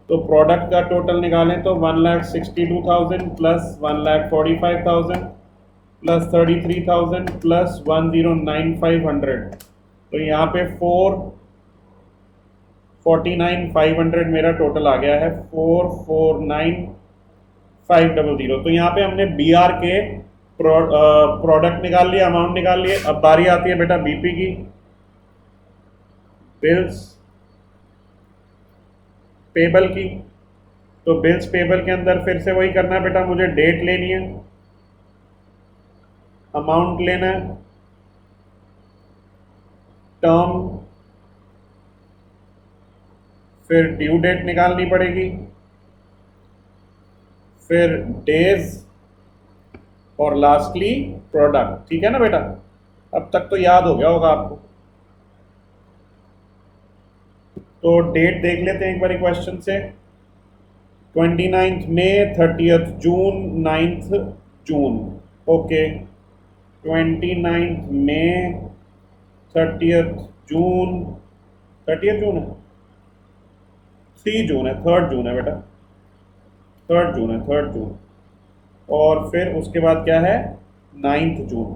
तो प्रोडक्ट का टोटल निकालें तो 1,62,000 प्लस 1,45,000 प्लस 33,000 प्लस 109,500। तो यहाँ पे 449,500 मेरा टोटल आ गया है। 449,500। तो यहाँ पे हमने बी आर के प्रोडक्ट निकाल लिया, अमाउंट निकाल लिए। अब बारी आती है बेटा बीपी की, बिल्स पेबल की। तो बिल्स पेबल के अंदर फिर से वही करना है बेटा, मुझे डेट लेनी है, अमाउंट लेना है, टर्म, फिर ड्यू डेट निकालनी पड़ेगी, फिर डेज और लास्टली प्रोडक्ट। ठीक है ना बेटा? अब तक तो याद हो गया होगा आपको। तो डेट देख लेते हैं एक बार क्वेश्चन से। 29 मई, 30 जून, 9 जून। ओके, 29 मई, 30 जून, 30 जून है, 3 जून है, 3 जून है बेटा, 3 जून है, 3 जून। और फिर उसके बाद क्या है? 9 जून।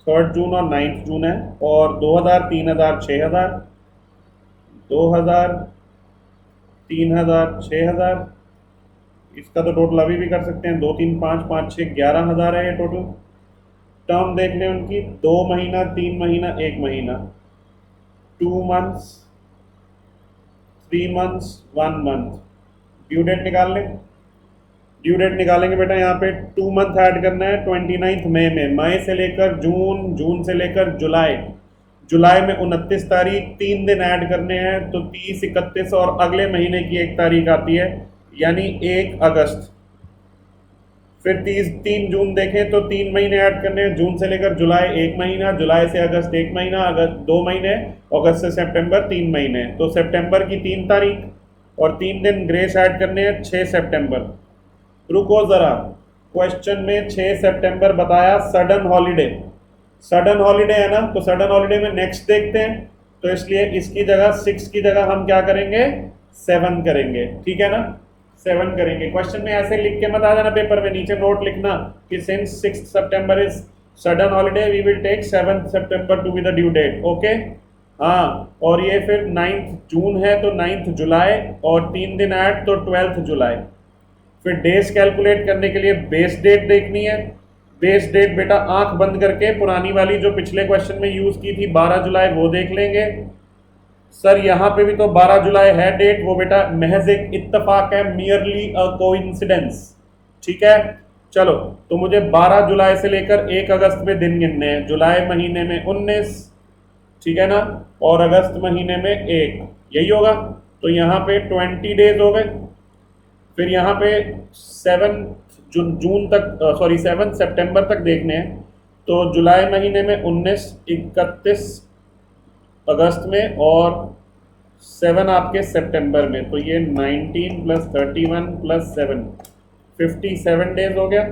3 जून और 9 जून है। और 2000, 3000, 6000, 2000, 3000, 6000। इसका तो टोटल अभी भी कर सकते हैं, 2, 3, 5, 5, 6, 11,000 है ये टोटल। टर्म देख लें उनकी, 2 महीना, 3 महीना, 1 महीना, 2 months, 3 months, 1 month. Due date निकाल लें। ड्यू डेट निकालेंगे बेटा, यहाँ पे 2 मंथ ऐड करना है। 29 मई में, मई से लेकर जून, जून से लेकर जुलाई, जुलाई में 29 तारीख, 3 दिन ऐड करने हैं। तो 30, 31 और अगले महीने की 1 तारीख आती है, यानी 1 अगस्त। फिर 3 जून देखें तो 3 महीने ऐड करने हैं। जून से लेकर जुलाई 1 महीना, जुलाई से अगस्त 1 महीना, अगस्त 2 महीने, अगस्त से सितंबर 3 महीने। तो सितंबर की 3 तारीख और 3 दिन ग्रेस ऐड करने हैं, 6 सितंबर। रुको जरा, क्वेश्चन में 6 सितंबर बताया, सडन हॉलीडे। सडन हॉलीडे है ना, तो सडन हॉलीडे में नेक्स्ट देखते हैं। तो इसलिए इसकी जगह 6 की जगह हम क्या करेंगे? 7 करेंगे। ठीक है ना? 7 करेंगे। क्वेश्चन में ऐसे लिख के मत आ जाना पेपर में, नीचे नोट लिखना कि सिंस 6 सितंबर is sudden holiday we will take 7 सितंबर to be the due date. Okay, हाँ। और ये फिर 9 जून है तो 9 जुलाई और 3 दिन ऐड तो 12 जुलाई। फिर डेज कैलकुलेट करने के लिए बेस डेट देखनी है। बेस डेट बेटा आंख बंद करके पुरानी वाली जो पिछले क्वेश्चन में यूज की थी 12 जुलाई, वो देख लेंगे। सर यहाँ पे भी तो 12 जुलाई है डेट, वो बेटा महज एक इत्तेफाक है, मियरली अ कोइंसिडेंस। ठीक है, चलो। तो मुझे 12 जुलाई से लेकर 1 अगस्त में दिन गिनने हैं। जुलाई महीने में 19, ठीक है ना, और अगस्त महीने में एक, यही होगा। तो यहाँ पे 20 डेज हो गए। फिर यहाँ पे 7 सितंबर तक देखने हैं। तो जुलाई महीने में 19, 31 अगस्त में, और 7 आपके सितंबर में। तो ये 19 + 31 + 7, 57 डेज हो गया।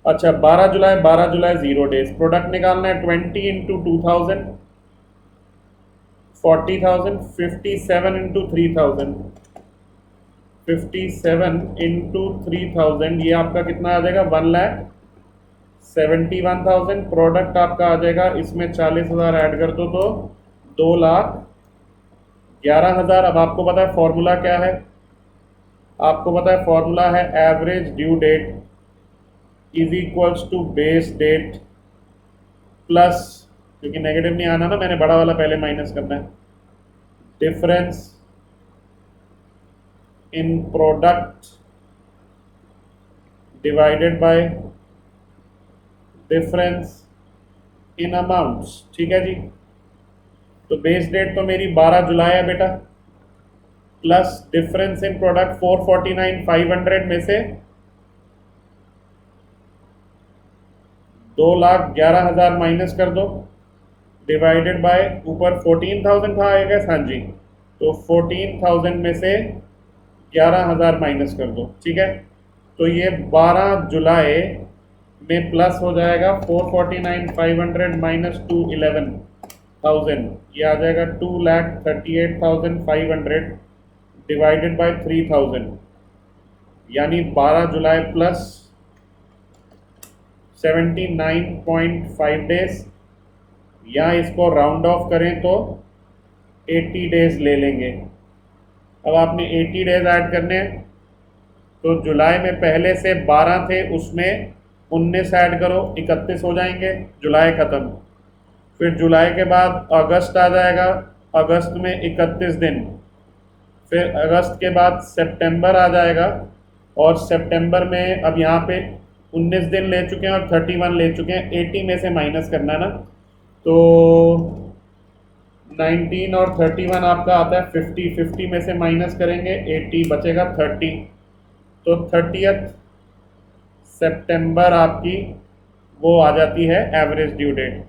अच्छा, 12 जुलाई 0 डेज। प्रोडक्ट निकालना है, 20 × 2000, 40,000, 57 × 3000, 57 × 3000, ये आपका कितना आ जाएगा, 1,71,000। प्रोडक्ट आपका आ जाएगा, इसमें 40,000 ऐड कर दो तो 2,11,000। अब आपको पता है फॉर्मूला क्या है, आपको पता है फॉर्मूला है average due date is equals to base date plus, क्योंकि नेगेटिव नहीं आना ना, मैंने बड़ा वाला पहले माइनस करना है, difference in product divided by difference in amounts. ठीक है जी। तो बेस डेट तो मेरी 12 जुलाई है बेटा, प्लस डिफरेंस इन प्रोडक्ट 449,500 में से 2,11,000 माइनस कर दो, डिवाइडेड बाय, ऊपर 14,000 था आएगा, हाँ जी। तो 14,000 में से 11,000 माइनस कर दो। ठीक है, तो ये 12 जुलाई में प्लस हो जाएगा 449,500 माइनस 211,000, ये आ जाएगा 2,38,500 डिवाइडेड बाय 3,000, यानी 12 जुलाई प्लस 79.5 डेज, या इसको राउंड ऑफ करें तो 80 डेज ले लेंगे। अब आपने 80 डेज ऐड करने हैं। तो जुलाई में पहले से 12 थे, उसमें 19 ऐड करो, 31 हो जाएंगे, जुलाई ख़त्म। फिर जुलाई के बाद अगस्त आ जाएगा, अगस्त में 31 दिन। फिर अगस्त के बाद सितंबर आ जाएगा, और सितंबर में अब यहाँ पे 19 दिन ले चुके हैं और 31 ले चुके हैं, 80 में से माइनस करना है ना। तो 19 और 31 आपका आता है 50, 50 में से माइनस करेंगे 80, बचेगा 30। तो 30 सितंबर आपकी वो आ जाती है एवरेज ड्यू डेट।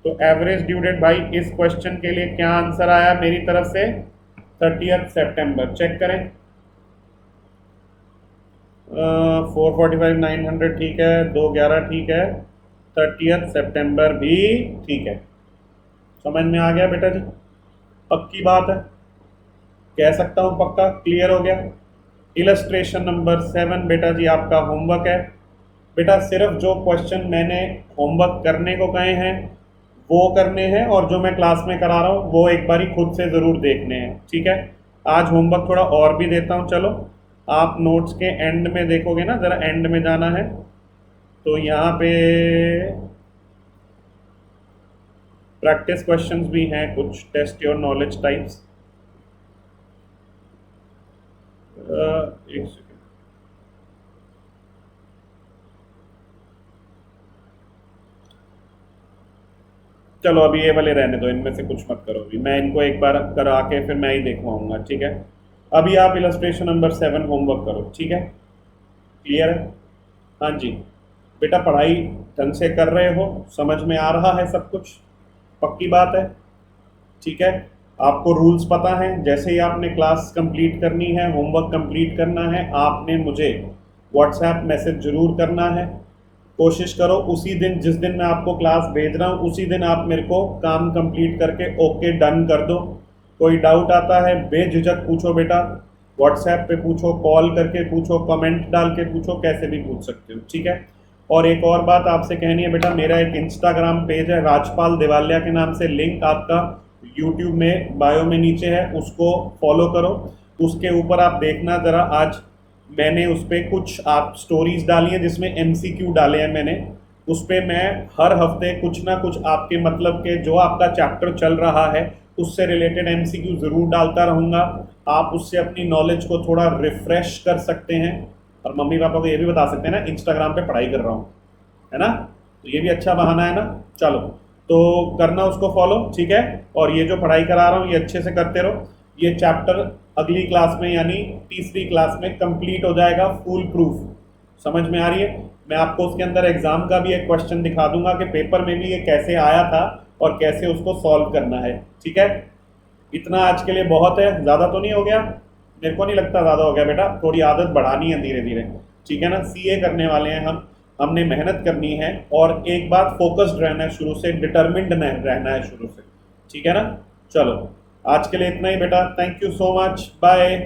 तो एवरेज ड्यू डेट भाई इस क्वेश्चन के लिए क्या आंसर आया मेरी तरफ से, 30 सितंबर। चेक करें, 445 900 ठीक है, 211 ठीक है, 30 सितंबर भी ठीक है। समझ में आ गया बेटा जी, पक्की बात है, कह सकता हूँ पक्का, क्लियर हो गया। इलस्ट्रेशन नंबर 7 बेटा जी आपका होमवर्क है। बेटा सिर्फ जो क्वेश्चन मैंने होमवर्क करने को कहे हैं वो करने हैं, और जो मैं क्लास में करा रहा हूँ वो एक बारी खुद से ज़रूर देखने हैं। ठीक है, आज होमवर्क थोड़ा और भी देता हूँ। चलो आप नोट्स के एंड में देखोगे ना, ज़रा एंड में जाना है। तो यहाँ पे प्रैक्टिस क्वेश्चंस भी हैं कुछ, टेस्ट योर नॉलेज टाइप्स। एक सेकेंड, चलो अभी ये वाले रहने दो, इनमें से कुछ मत करो, अभी मैं इनको एक बार करा के फिर मैं ही देखवाऊंगा। ठीक है, अभी आप इलस्ट्रेशन नंबर 7 होमवर्क करो। ठीक है, क्लियर है? हाँ जी बेटा, पढ़ाई ढंग से कर रहे हो, समझ में आ रहा है सब कुछ, पक्की बात है? ठीक है, आपको रूल्स पता है, जैसे ही आपने क्लास कंप्लीट करनी है, होमवर्क कंप्लीट करना है, आपने मुझे व्हाट्सएप मैसेज जरूर करना है। कोशिश करो उसी दिन, जिस दिन मैं आपको क्लास भेज रहा हूँ उसी दिन आप मेरे को काम कंप्लीट करके ओके डन कर दो। कोई डाउट आता है बेझिझक पूछो बेटा, व्हाट्सएप पे पूछो, कॉल करके पूछो, कमेंट डाल के पूछो, कैसे भी पूछ सकते हो। ठीक है, और एक और बात आपसे कहनी है बेटा, मेरा एक इंस्टाग्राम पेज है राजपाल देवालिया के नाम से, लिंक आपका यूट्यूब में बायो में नीचे है, उसको फॉलो करो। उसके ऊपर आप देखना ज़रा, आज मैंने उस पर कुछ आप स्टोरीज डाली हैं जिसमें एमसीक्यू डाले हैं मैंने। उस पर मैं हर हफ्ते कुछ ना कुछ आपके मतलब के जो आपका चैप्टर चल रहा है उससे रिलेटेड एमसीक्यू ज़रूर डालता रहूँगा। आप उससे अपनी नॉलेज को थोड़ा रिफ्रेश कर सकते हैं, और मम्मी पापा को ये भी बता सकते हैं ना इंस्टाग्राम पे पढ़ाई कर रहा हूँ, है ना, तो ये भी अच्छा बहाना है ना। चलो तो करना उसको फॉलो, ठीक है। और ये जो पढ़ाई करा रहा हूँ ये अच्छे से करते रहो। ये चैप्टर अगली क्लास में यानी तीसरी क्लास में कंप्लीट हो जाएगा फुल प्रूफ। समझ में आ रही है? मैं आपको उसके अंदर एग्जाम का भी एक क्वेश्चन दिखा दूंगा कि पेपर में भी ये कैसे आया था और कैसे उसको सॉल्व करना है, ठीक है। इतना आज के लिए बहुत है, ज़्यादा तो नहीं हो गया? मेरे को नहीं लगता ज़्यादा हो गया बेटा, थोड़ी आदत बढ़ानी है धीरे धीरे, ठीक है ना। सीए करने वाले हैं हम, हमने मेहनत करनी है और एक बात फोकस्ड रहना है शुरू से, डिटर्मिन्ड रहना है शुरू से, ठीक है ना। चलो आज के लिए इतना ही बेटा, thank you so much, bye.